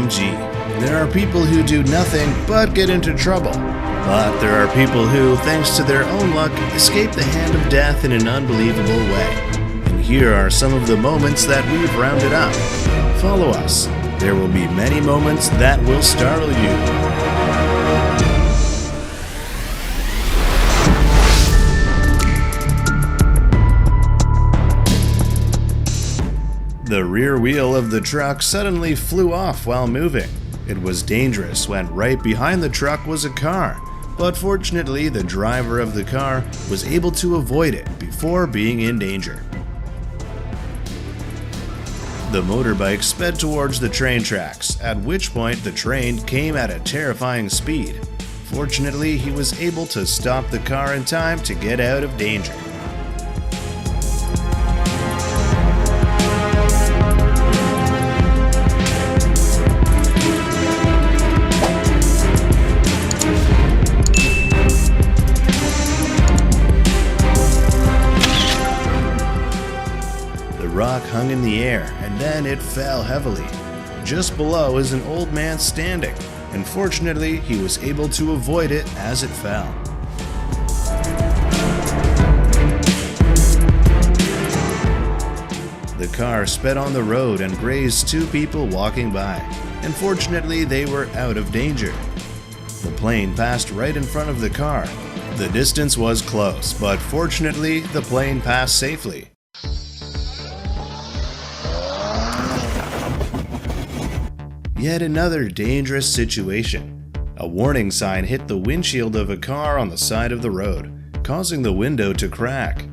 OMG. There are people who do nothing but get into trouble. But there are people who, thanks to their own luck, escape the hand of death in an unbelievable way. And here are some of the moments that we've rounded up. Follow us. There will be many moments that will startle you. The rear wheel of the truck suddenly flew off while moving. It was dangerous when right behind the truck was a car, but fortunately the driver of the car was able to avoid it before being in danger. The motorbike sped towards the train tracks, at which point the train came at a terrifying speed. Fortunately, he was able to stop the car in time to get out of danger. The rock hung in the air, and then it fell heavily. Just below is an old man standing, and fortunately he was able to avoid it as it fell. The car sped on the road and grazed two people walking by, and fortunately they were out of danger. The plane passed right in front of the car. The distance was close, but fortunately the plane passed safely. Yet another dangerous situation. A warning sign hit the windshield of a car on the side of the road, causing the window to crack.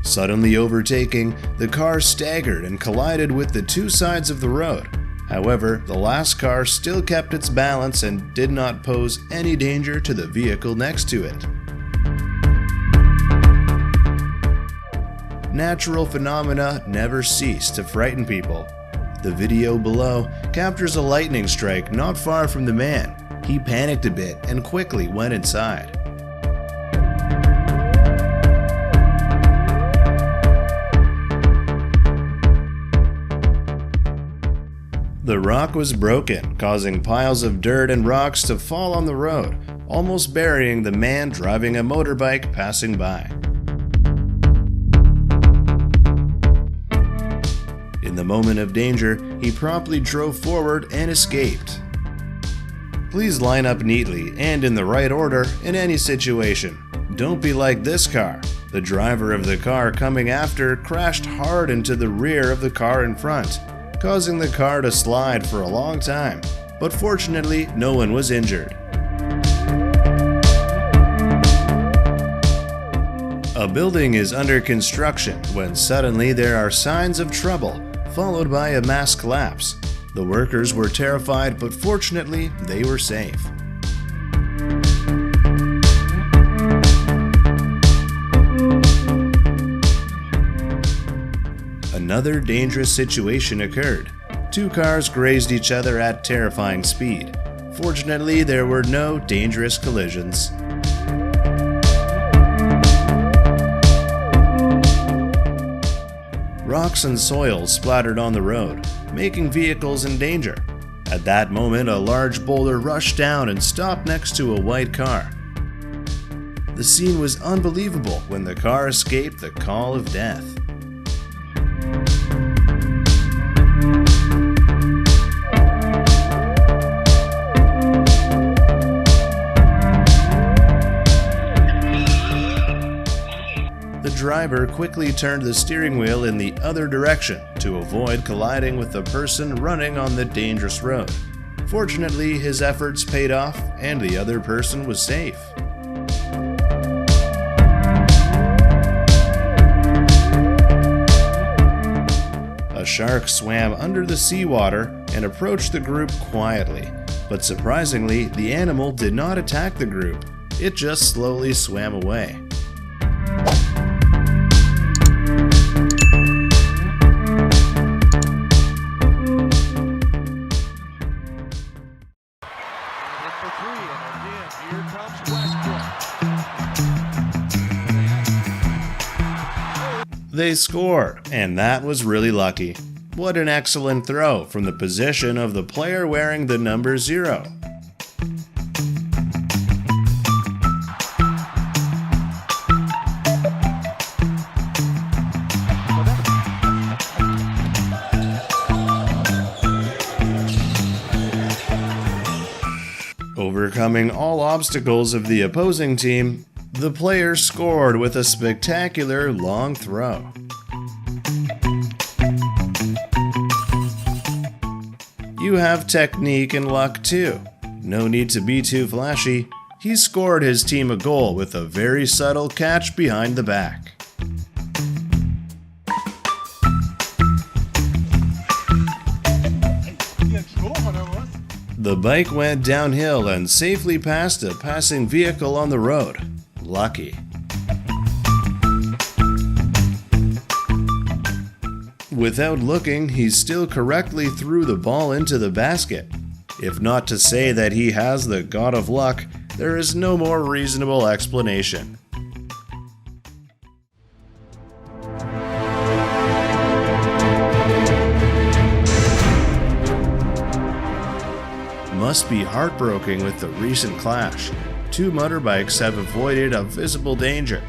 Suddenly overtaking, the car staggered and collided with the two sides of the road. However, the last car still kept its balance and did not pose any danger to the vehicle next to it. Natural phenomena never cease to frighten people. The video below captures a lightning strike not far from the man. He panicked a bit and quickly went inside. The rock was broken, causing piles of dirt and rocks to fall on the road, almost burying the man driving a motorbike passing by. In the moment of danger, he promptly drove forward and escaped. Please line up neatly and in the right order in any situation. Don't be like this car. The driver of the car coming after crashed hard into the rear of the car in front, causing the car to slide for a long time, but fortunately no one was injured. A building is under construction when suddenly there are signs of trouble, followed by a mass collapse. The workers were terrified, but fortunately, they were safe. Another dangerous situation occurred. Two cars grazed each other at terrifying speed. Fortunately, there were no dangerous collisions. Rocks and soil splattered on the road, making vehicles in danger. At that moment, a large boulder rushed down and stopped next to a white car. The scene was unbelievable when the car escaped the call of death. The driver quickly turned the steering wheel in the other direction to avoid colliding with the person running on the dangerous road. Fortunately, his efforts paid off and the other person was safe. A shark swam under the seawater and approached the group quietly, but surprisingly, the animal did not attack the group. It just slowly swam away. They scored, and that was really lucky. What an excellent throw from the position of the player wearing the number 0. Overcoming all obstacles of the opposing team, the player scored with a spectacular long throw. You have technique and luck too. No need to be too flashy. He scored his team a goal with a very subtle catch behind the back. The bike went downhill and safely passed a passing vehicle on the road. Lucky. Without looking, he still correctly threw the ball into the basket. If not to say that he has the god of luck, there is no more reasonable explanation. Must be heartbroken with the recent clash. 2 motorbikes have avoided a visible danger.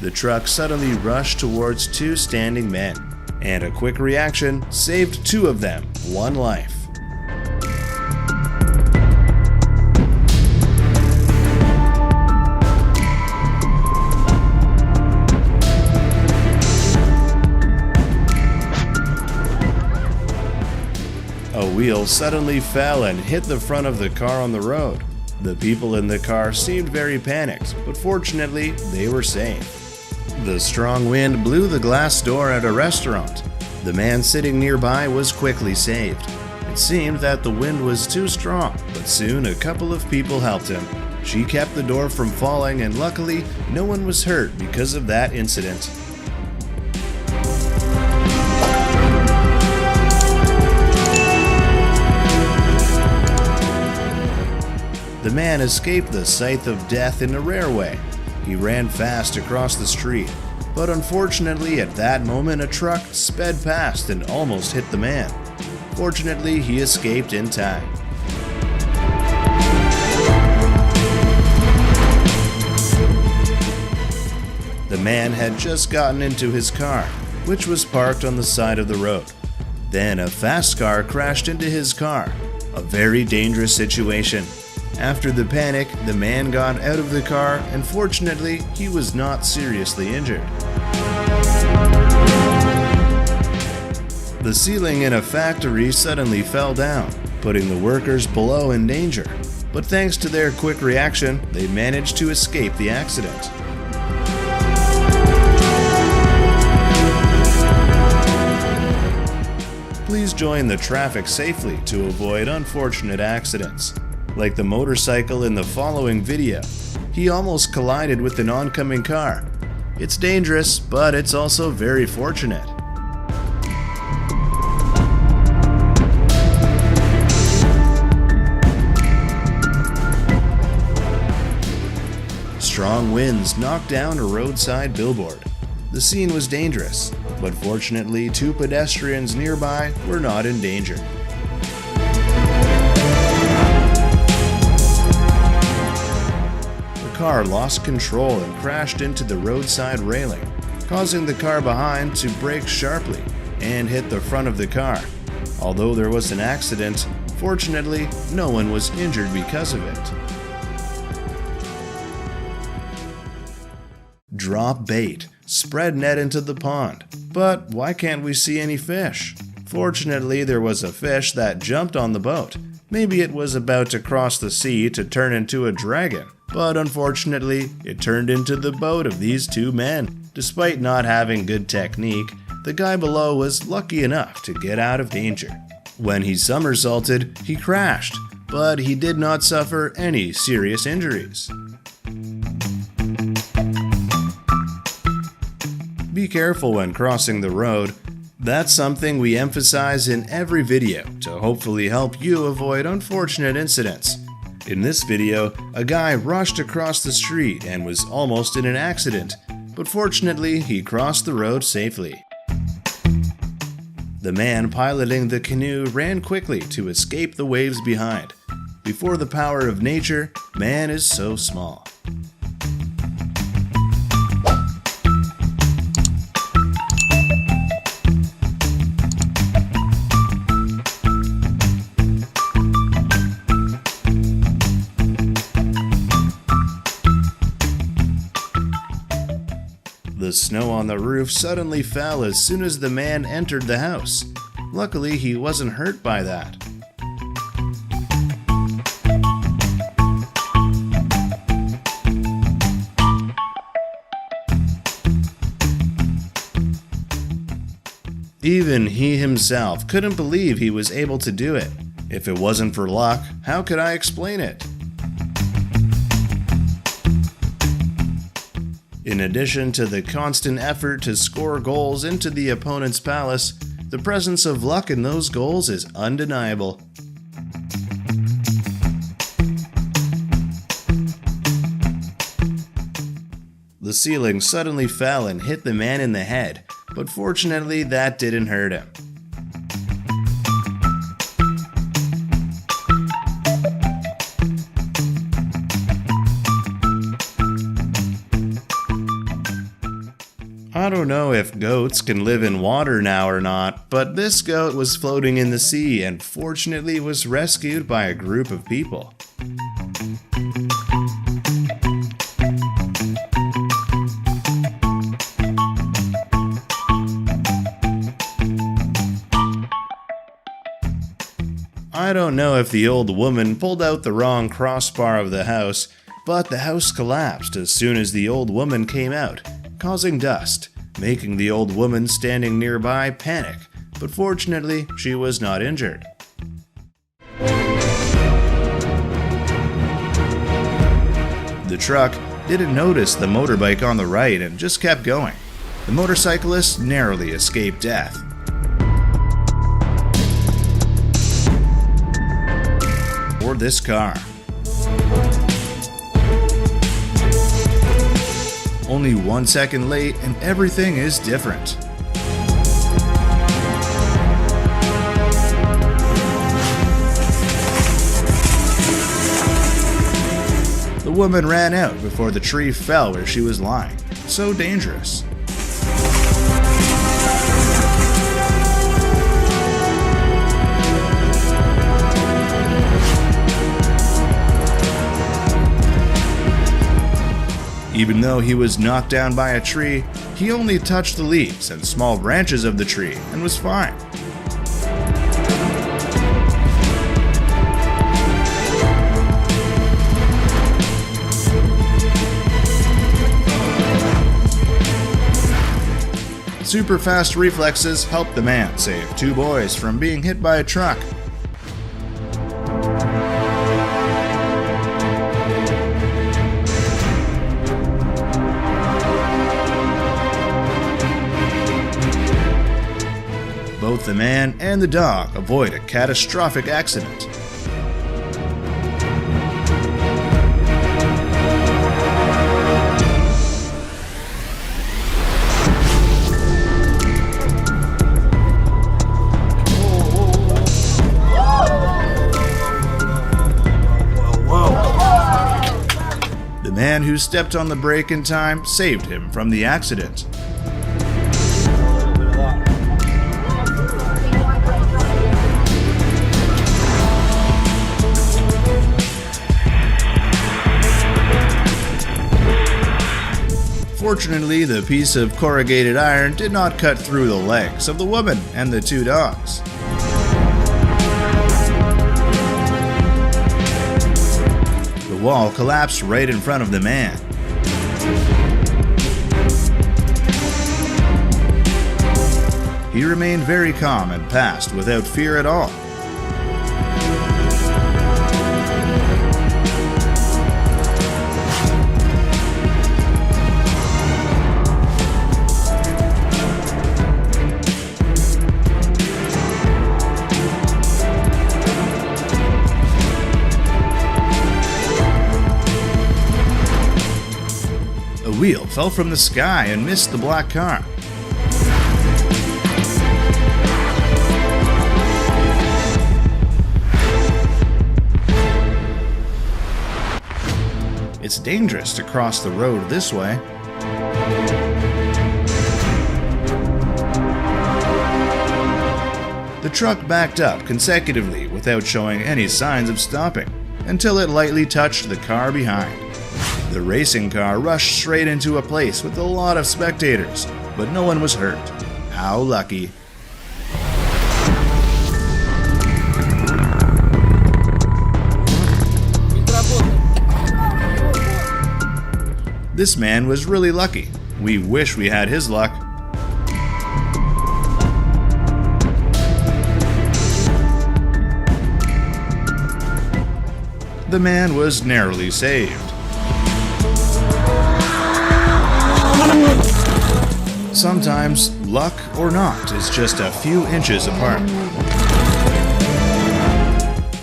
The truck suddenly rushed towards 2 standing men, and a quick reaction saved 2 of them 1 life. A wheel suddenly fell and hit the front of the car on the road. The people in the car seemed very panicked, but fortunately they were safe. The strong wind blew the glass door at a restaurant. The man sitting nearby was quickly saved. It seemed that the wind was too strong, but soon a couple of people helped him. She kept the door from falling, and luckily no one was hurt because of that incident. The man escaped the scythe of death in a rare way. He ran fast across the street, but unfortunately at that moment a truck sped past and almost hit the man. Fortunately, he escaped in time. The man had just gotten into his car, which was parked on the side of the road. Then a fast car crashed into his car. A very dangerous situation. After the panic, the man got out of the car, and fortunately, he was not seriously injured. The ceiling in a factory suddenly fell down, putting the workers below in danger. But thanks to their quick reaction, they managed to escape the accident. Please join the traffic safely to avoid unfortunate accidents. Like the motorcycle in the following video, he almost collided with an oncoming car. It's dangerous, but it's also very fortunate. Strong winds knocked down a roadside billboard. The scene was dangerous, but fortunately 2 pedestrians nearby were not in danger. The car lost control and crashed into the roadside railing, causing the car behind to brake sharply and hit the front of the car. Although there was an accident, fortunately, no one was injured because of it. Drop bait. Spread net into the pond. But why can't we see any fish? Fortunately, there was a fish that jumped on the boat. Maybe it was about to cross the sea to turn into a dragon. But unfortunately, it turned into the boat of these 2 men. Despite not having good technique, the guy below was lucky enough to get out of danger. When he somersaulted, he crashed, but he did not suffer any serious injuries. Be careful when crossing the road. That's something we emphasize in every video to hopefully help you avoid unfortunate incidents. In this video, a guy rushed across the street and was almost in an accident, but fortunately he crossed the road safely. The man piloting the canoe ran quickly to escape the waves behind. Before the power of nature, man is so small. The snow on the roof suddenly fell as soon as the man entered the house. Luckily, he wasn't hurt by that. Even he himself couldn't believe he was able to do it. If it wasn't for luck, how could I explain it? In addition to the constant effort to score goals into the opponent's palace, the presence of luck in those goals is undeniable. The ceiling suddenly fell and hit the man in the head, but fortunately that didn't hurt him. I don't know if goats can live in water now or not, but this goat was floating in the sea and fortunately was rescued by a group of people. I don't know if the old woman pulled out the wrong crossbar of the house, but the house collapsed as soon as the old woman came out, causing dust, making the old woman standing nearby panic, but fortunately she was not injured. The truck didn't notice the motorbike on the right and just kept going. The motorcyclist narrowly escaped death. Or this car. Only 1 second late and everything is different. The woman ran out before the tree fell where she was lying. So dangerous. Even though he was knocked down by a tree, he only touched the leaves and small branches of the tree and was fine. Super fast reflexes helped the man save 2 boys from being hit by a truck. Both the man and the dog avoid a catastrophic accident. The man who stepped on the brake in time saved him from the accident. Fortunately, the piece of corrugated iron did not cut through the legs of the woman and the 2 dogs. The wall collapsed right in front of the man. He remained very calm and passed without fear at all. A wheel fell from the sky and missed the black car. It's dangerous to cross the road this way. The truck backed up consecutively without showing any signs of stopping, until it lightly touched the car behind. The racing car rushed straight into a place with a lot of spectators, but no one was hurt. How lucky. This man was really lucky. We wish we had his luck. The man was narrowly saved. Sometimes, luck or not is just a few inches apart.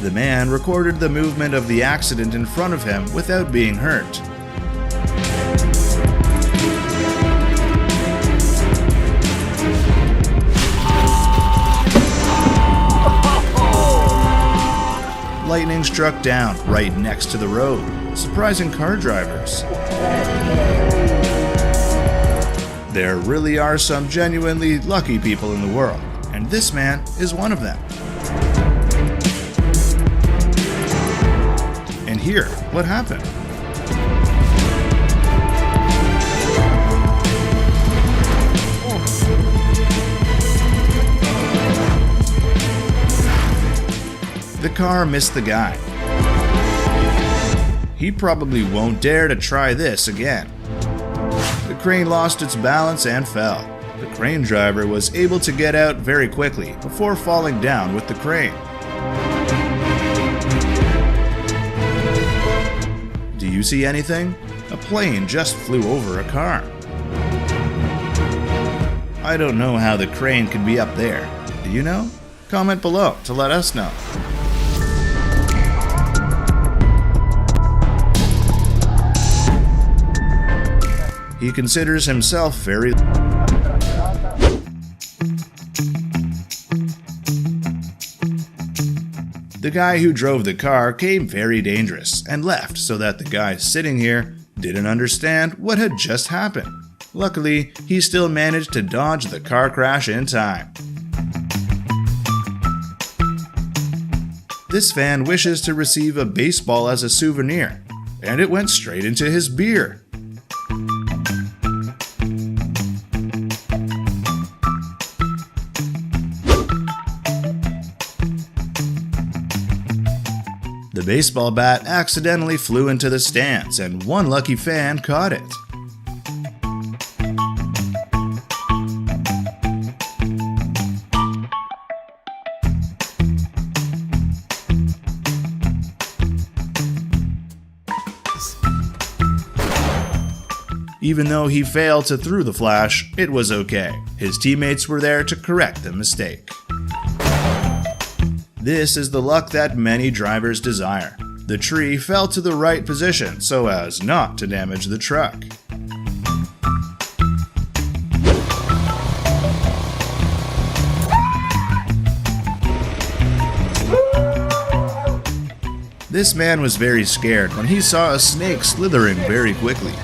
The man recorded the movement of the accident in front of him without being hurt. Lightning struck down right next to the road, surprising car drivers. There really are some genuinely lucky people in the world, and this man is one of them. And here, what happened? The car missed the guy. He probably won't dare to try this again. The crane lost its balance and fell. The crane driver was able to get out very quickly before falling down with the crane. Do you see anything? A plane just flew over a car. I don't know how the crane could be up there. Do you know? Comment below to let us know. He considers himself very... The guy who drove the car came very dangerous and left so that the guy sitting here didn't understand what had just happened. Luckily, he still managed to dodge the car crash in time. This fan wishes to receive a baseball as a souvenir, and it went straight into his beer. The baseball bat accidentally flew into the stands, and one lucky fan caught it. Even though he failed to throw the flash, it was okay. His teammates were there to correct the mistake. This is the luck that many drivers desire. The tree fell to the right position so as not to damage the truck. This man was very scared when he saw a snake slithering very quickly.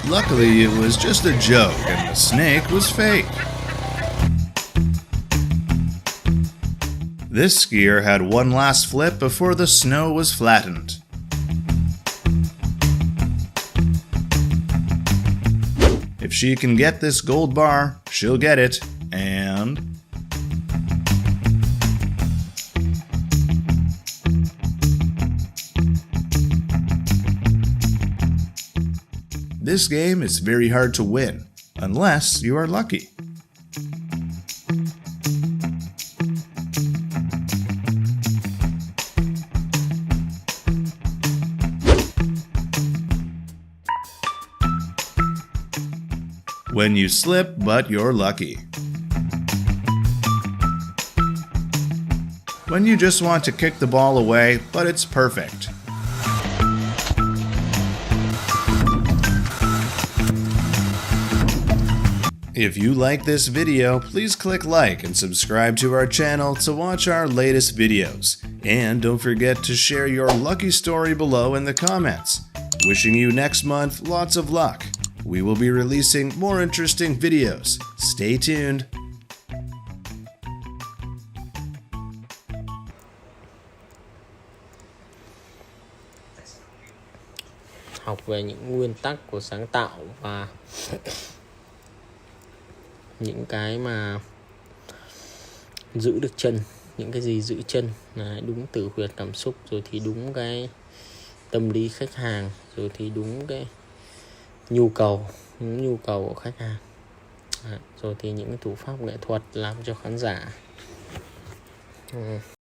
Luckily, it was just a joke and the snake was fake. This skier had one last flip before the snow was flattened. If she can get this gold bar, she'll get it, and... This game is very hard to win, unless you are lucky. When you slip, but you're lucky. When you just want to kick the ball away, but it's perfect. If you like this video, please click like and subscribe to our channel to watch our latest videos. And don't forget to share your lucky story below in the comments. Wishing you next month lots of luck. We will be releasing more interesting videos. Stay tuned. Học về những nguyên tắc của sáng tạo và những cái mà giữ được chân, những cái gì giữ chân là đúng tử huyệt cảm xúc, rồi thì đúng cái tâm lý khách hàng, rồi thì đúng cái nhu cầu của khách hàng. Rồi thì những cái thủ pháp nghệ thuật làm cho khán giả